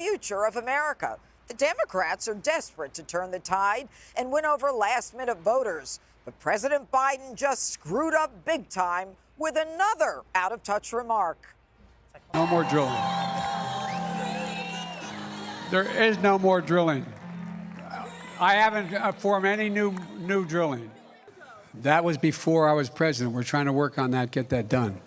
future of America. The Democrats are desperate to turn the tide and win over last-minute voters. But President Biden just screwed up big time with another out-of-touch remark. No more drilling. There is no more drilling. I haven't formed any new drilling. That was before I was president. We're trying to work on that, get that done.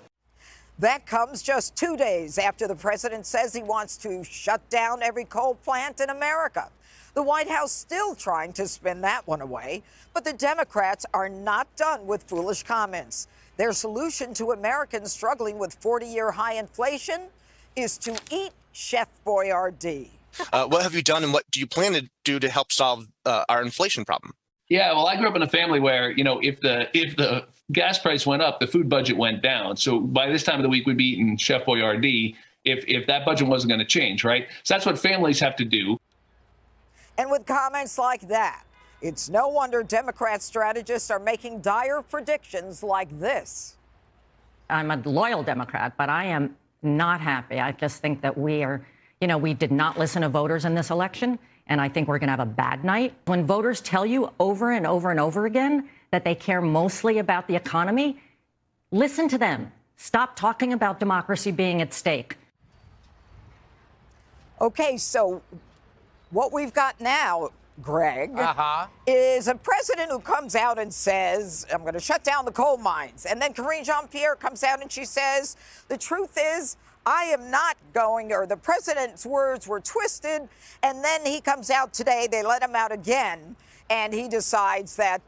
That comes just 2 days after the president says he wants to shut down every coal plant in America. The White House still trying to spin that one away, but the Democrats are not done with foolish comments. Their solution to Americans struggling with 40-year high inflation is to eat Chef Boyardee. What have you done and what do you plan to do to help solve our inflation problem? Yeah, well, I grew up in a family where, if the gas price went up, the food budget went down. So by this time of the week, we'd be eating Chef Boyardee if that budget wasn't going to change, right? So that's what families have to do. And with comments like that, it's no wonder Democrat strategists are making dire predictions like this. I'm a loyal Democrat, but I am not happy. I just think that we did not listen to voters in this election. And I think we're going to have a bad night. When voters tell you over and over and over again that they care mostly about the economy, listen to them. Stop talking about democracy being at stake. Okay, so what we've got now, Greg, is a president who comes out and says, I'm going to shut down the coal mines. And then Karine Jean-Pierre comes out and she says, the truth is, I am not going, or the president's words were twisted. And then he comes out today, they let him out again, and he decides that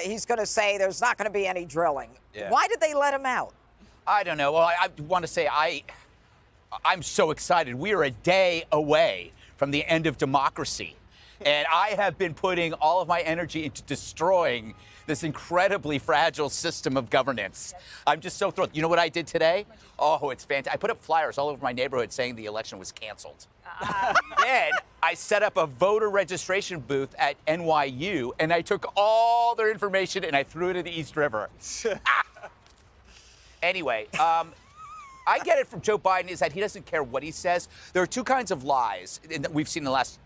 he's going to say there's not going to be any drilling. Yeah. Why did they let him out? I don't know. Well, I want to say I'm so excited. We are a day away from the end of democracy. And I have been putting all of my energy into destroying this incredibly fragile system of governance. I'm just so thrilled. You know what I did today? Oh, it's fantastic. I put up flyers all over my neighborhood saying the election was canceled. Then I set up a voter registration booth at NYU, and I took all their information and I threw it in the East River. Anyway, I get it from Joe Biden is that he doesn't care what he says. There are two kinds of lies that we've seen in the last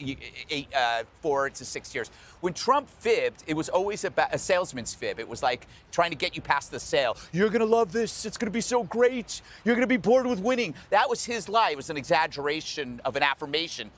4 to 6 years. When Trump fibbed, it was always about a salesman's fib. It was like trying to get you past the sale. You're going to love this. It's going to be so great. You're going to be bored with winning. That was his lie. It was an exaggeration of an affirmation.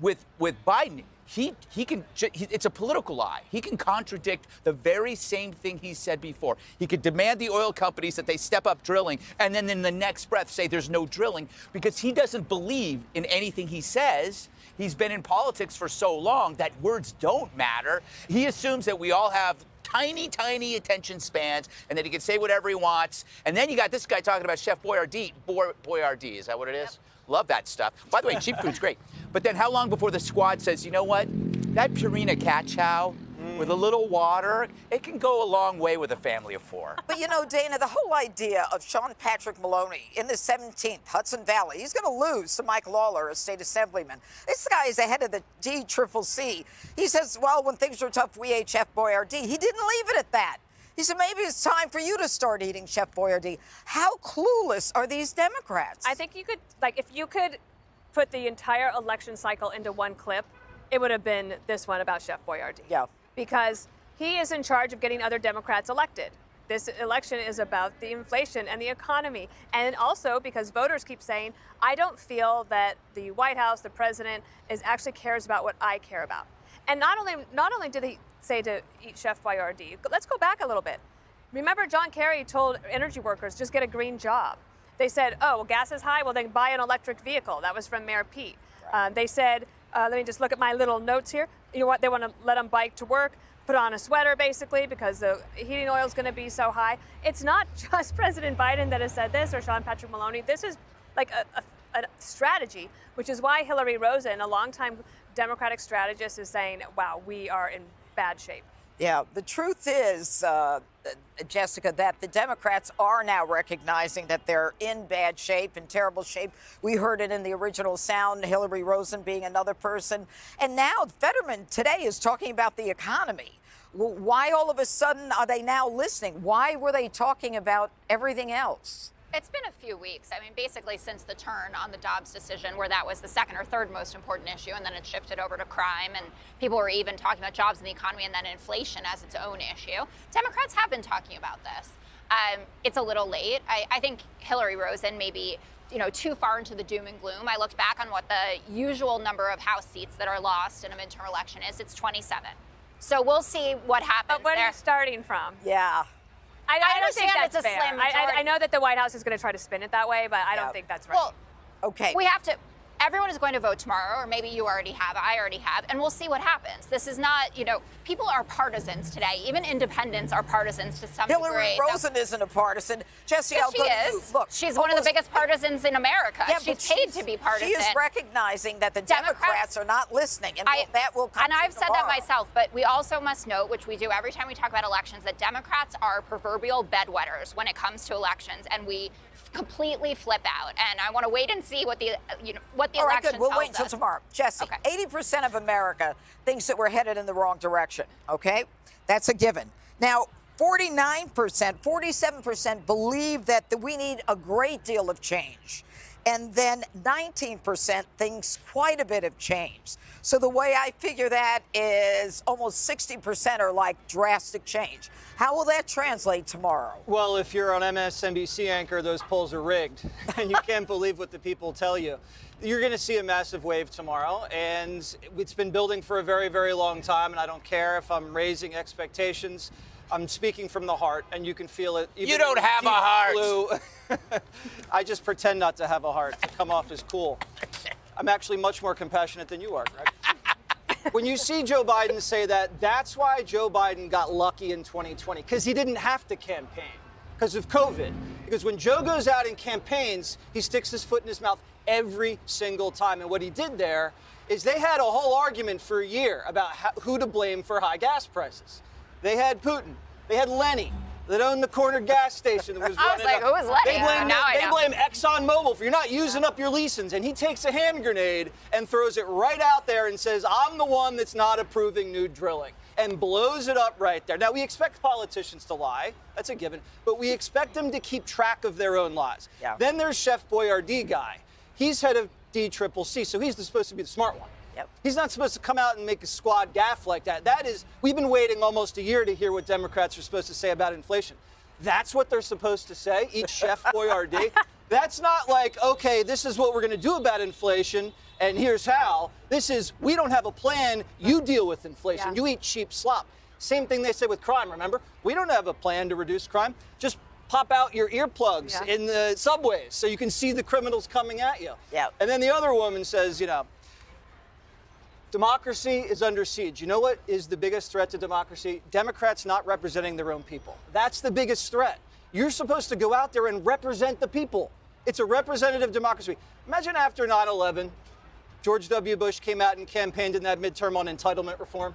With Biden, it's a political lie. He can contradict the very same thing he said before. He could demand the oil companies that they step up drilling and then in the next breath say there's no drilling because he doesn't believe in anything he says. He's been in politics for so long that words don't matter. He assumes that we all have tiny, tiny attention spans and that he can say whatever he wants. And then you got this guy talking about Chef Boyardee. Boyardee, is that what it is? Yep. Love that stuff. By the way, cheap food's great. But then how long before the squad says, you know what? That Purina cat chow with a little water, it can go a long way with a family of 4. But you know, Dana, the whole idea of Sean Patrick Maloney in the 17th, Hudson Valley, he's going to lose to Mike Lawler, a state assemblyman. This guy is ahead of the DCCC. He says, well, when things are tough, we ate Chef Boyardee. He didn't leave it at that. He said, maybe it's time for you to start eating Chef Boyardee. How clueless are these Democrats? I think you could, if you could put the entire election cycle into one clip, it would have been this one about Chef Boyardee. Yeah. Because he is in charge of getting other Democrats elected. This election is about the inflation and the economy. And also because voters keep saying, I don't feel that the White House, the president, actually cares about what I care about. And not only did he say to eat Chef Boyardee, let's go back a little bit. Remember, John Kerry told energy workers, just get a green job. They said, oh, well, gas is high, well, then buy an electric vehicle. That was from Mayor Pete. Right. They said, let me just look at my little notes here. You know what? They want to let them bike to work, put on a sweater, basically, because the heating oil is going to be so high. It's not just President Biden that has said this or Sean Patrick Maloney. This is like a strategy, which is why Hillary Rosen, a longtime Democratic strategist, is saying, wow, we are in bad shape. Yeah, the truth is, Jessica, that the Democrats are now recognizing that they're in bad shape, in terrible shape. We heard it in the original sound, Hillary Rosen being another person. And now Fetterman today is talking about the economy. Why all of a sudden are they now listening? Why were they talking about everything else? It's been a few weeks. I mean, basically since the turn on the Dobbs decision, where that was the second or third most important issue, and then it shifted over to crime, and people were even talking about jobs and the economy, and then inflation as its own issue. Democrats have been talking about this. It's a little late. I think Hillary Rosen maybe too far into the doom and gloom. I looked back on what the usual number of House seats that are lost in a midterm election is. It's 27. So we'll see what happens. But where there. are you starting from? Yeah. I don't think understand that's it's a fair. slim majority. I know that the White House is going to try to spin it that way, but I don't think that's right. Well, Okay. we have to. Everyone is going to vote tomorrow, or maybe you already have, I already have, and we'll see what happens. This is not, people are partisans today. Even independents are partisans to some Hillary degree. Rosen isn't a partisan. Jesse, Yes, I'll she go to you. is. Look, she's one of the biggest partisans in America. Yeah, but she's paid to be partisan. She is recognizing that the Democrats are not listening, and that will come And I've said tomorrow. that myself, but we also must note, which we do every time we talk about elections, that Democrats are proverbial bedwetters when it comes to elections, and we completely flip out. And I want to wait and see what the All right, election good. We'll tells wait until us. tomorrow. Jesse, 80% of America thinks that we're headed in the wrong direction, okay? That's a given. Now, 49%, 47% believe that we need a great deal of change. And then 19% thinks quite a bit of change. So the way I figure that is almost 60% are like drastic change. How will that translate tomorrow? Well, if you're on MSNBC anchor, those polls are rigged, and you can't believe what the people tell you. You're going to see a massive wave tomorrow, and it's been building for a very, very long time, and I don't care if I'm raising expectations. I'm speaking from the heart, and you can feel it. You don't have a heart. I just pretend not to have a heart to come off as cool. I'm actually much more compassionate than you are, Greg. When you see Joe Biden say that, that's why Joe Biden got lucky in 2020, because he didn't have to campaign because of COVID. Because when Joe goes out and campaigns, he sticks his foot in his mouth every single time. And what he did there is they had a whole argument for a year about who to blame for high gas prices. They had Putin. They had Lenny that owned the corner gas station that was I was running like, up. who is Lenny? They blame ExxonMobil for you're not using up your leases. And he takes a hand grenade and throws it right out there and says, I'm the one that's not approving new drilling, and blows it up right there. Now, we expect politicians to lie. That's a given. But we expect them to keep track of their own lies. Yeah. Then there's Chef Boyardee guy. He's head of DCCC, so he's supposed to be the smart one. Yep. He's not supposed to come out and make a squad gaffe like that. We've been waiting almost a year to hear what Democrats are supposed to say about inflation. That's what they're supposed to say, eat Chef Boyardee. That's not like, okay, this is what we're going to do about inflation, and here's how. This is, we don't have a plan, you deal with inflation. Yeah. You eat cheap slop. Same thing they say with crime, remember? We don't have a plan to reduce crime. Just pop out your earplugs in the subways so you can see the criminals coming at you. Yeah. And then the other woman says, democracy is under siege. You know what is the biggest threat to democracy? Democrats not representing their own people. That's the biggest threat. You're supposed to go out there and represent the people. It's a representative democracy. Imagine after 9/11, George W. Bush came out and campaigned in that midterm on entitlement reform.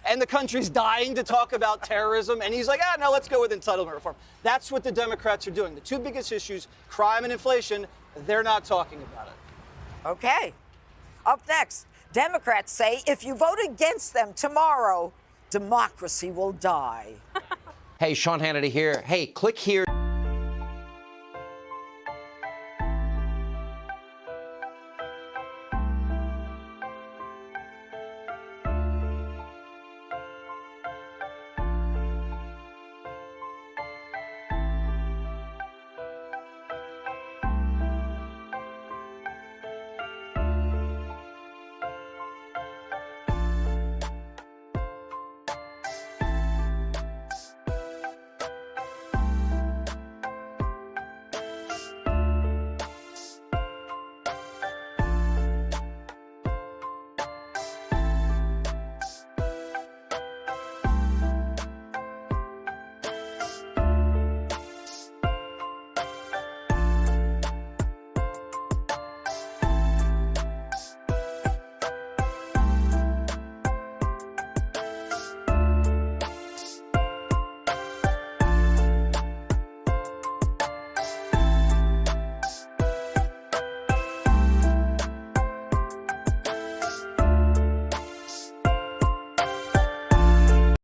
And the country's dying to talk about terrorism. And he's like, no, let's go with entitlement reform. That's what the Democrats are doing. The two biggest issues, crime and inflation, they're not talking about it. Okay. Up next, Democrats say if you vote against them tomorrow, democracy will die. Hey, Sean Hannity here. Hey, click here.